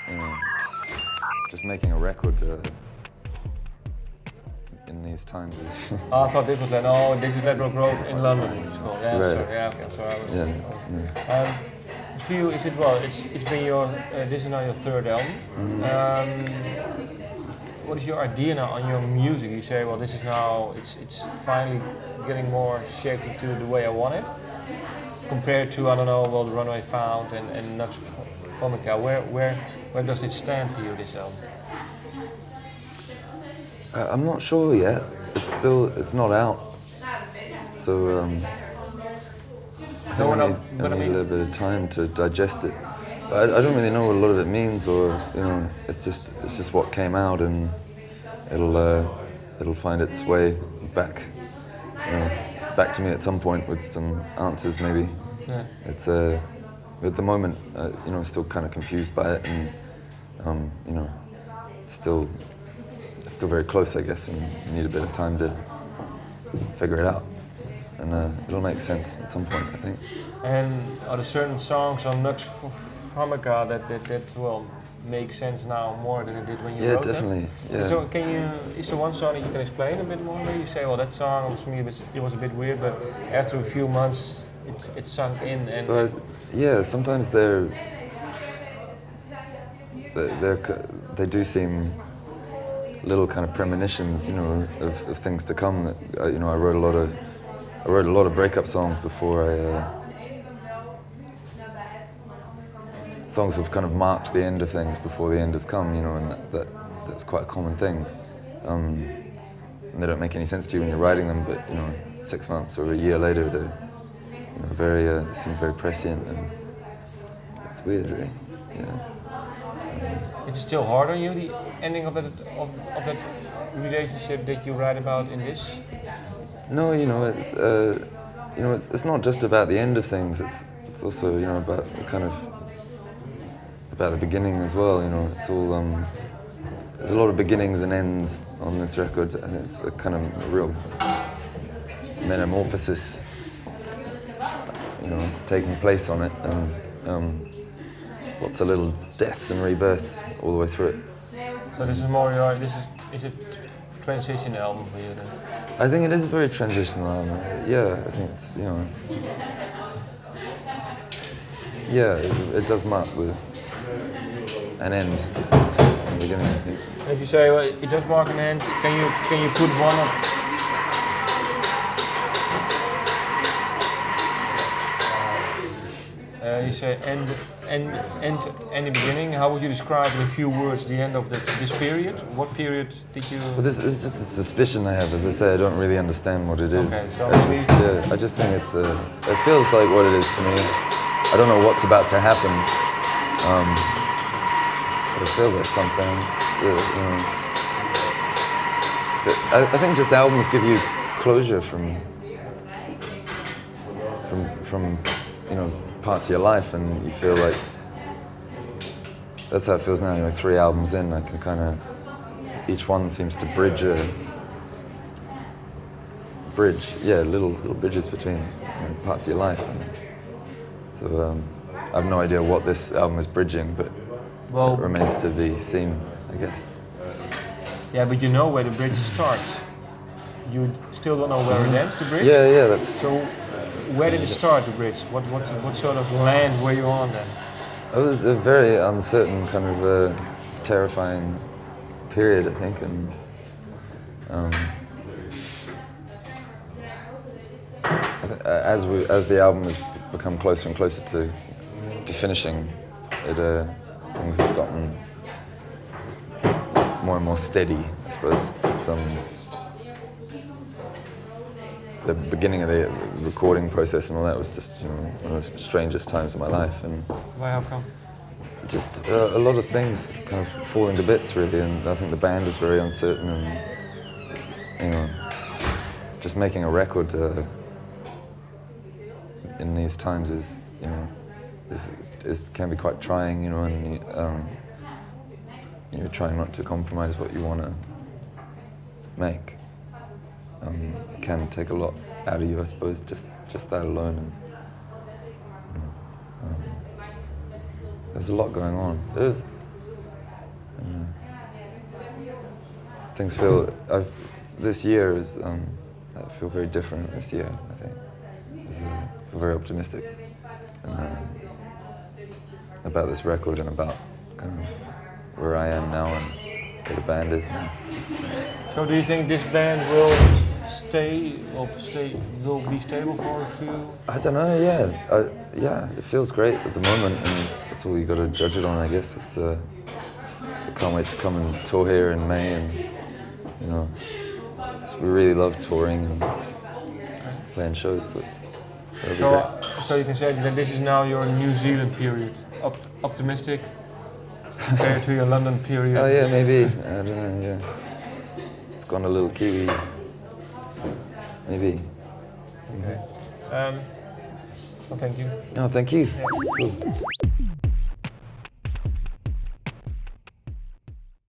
you know, just making a record in these times is... I thought this was then, oh, this is Lateral Growth in London, it's called. Yeah, Right. sorry, yeah, okay, I'm sorry. Yeah. For you, is it, well, it's been your, this is now your third album. What is your idea now on your music? You say, well, this is now, it's finally getting more shaped into the way I want it, compared to, I don't know, well, The Runaway Found and Nux Vomica. Where does it stand for you, this album? I'm not sure yet. It's not out. So I think I need a little bit of time to digest it. I don't really know what a lot of it means, or you know, it's just what came out, and it'll find its way back, back to me at some point with some answers maybe. Yeah. It's at the moment, you know, still kind of confused by it, and you know, it's still very close, I guess, and you need a bit of time to figure it out. And it'll make sense at some point, I think. And are there certain songs on Nux Vomica that well make sense now more than it did when you wrote them? Definitely. Yeah. So is there one song that you can explain a bit more? Maybe you say, well, that song was for me it was a bit weird, but after a few months it sunk in. And yeah, sometimes they do seem little kind of premonitions, you know, of things to come. That you know, I wrote a lot of breakup songs before songs have kind of marked the end of things before the end has come, you know, and that's quite a common thing. And they don't make any sense to you when you're writing them, but you know, 6 months or a year later, they're they seem very prescient, and it's weird, really. Yeah. It's still hard on you, the ending of that relationship that you write about in this? No, you know, it's not just about the end of things. It's also, you know, about the beginning as well. You know, it's all there's a lot of beginnings and ends on this record, and it's a kind of real metamorphosis, you know, taking place on it, and lots of little deaths and rebirths all the way through it. So this is more is it transition album for you then? I think it is a very transitional album. Yeah, I think it's, you know, yeah, it does mark with an end in the beginning, I think. If you say, well, it does mark an end, can you put one of you say end the beginning. How would you describe in a few words the end of this period? What period did you? Well, this is just a suspicion I have. As I say, I don't really understand what it is. Okay, so I just think it feels like what it is to me. I don't know what's about to happen, but it feels like something. You know, I think just albums give you closure from you know, parts of your life, and you feel like that's how it feels now. You know, 3 albums in, I can kind of, each one seems to bridge, little bridges between, you know, parts of your life. And so I have no idea what this album is bridging, but it remains to be seen, I guess. Yeah, but you know where the bridge starts. You still don't know where it ends, the bridge? Yeah, that's... So, where did it start, the bridge? What sort of land were you on then? It was a very uncertain, kind of terrifying period, I think, and as the album has become closer and closer to finishing, things have gotten more and more steady, I suppose. It's, the beginning of the recording process and all that was just, you know, one of the strangest times of my life. And why, how come? Just a lot of things kind of falling to bits, really, and I think the band was very uncertain, and you know, just making a record in these times is, you know, can be quite trying, you know, and you're trying not to compromise what you want to make. It can take a lot out of you, I suppose, just that alone. And, there's a lot going on. Things feel. This year is. I feel very different this year. I think. I feel very optimistic and, about this record and about kind of where I am now and where the band is now. So do you think this band will will be stable for a few? I don't know. Yeah, it feels great at the moment, and that's all you got to judge it on, I guess. I can't wait to come and tour here in May, and you know, we really love touring and playing shows. So it'll be great. So you can say that this is now your New Zealand period, optimistic compared to your London period. Oh yeah, maybe. I don't know. Yeah, it's gone a little Kiwi. Maybe. Okay. Well, thank you. Oh, thank you. Yeah. Cool.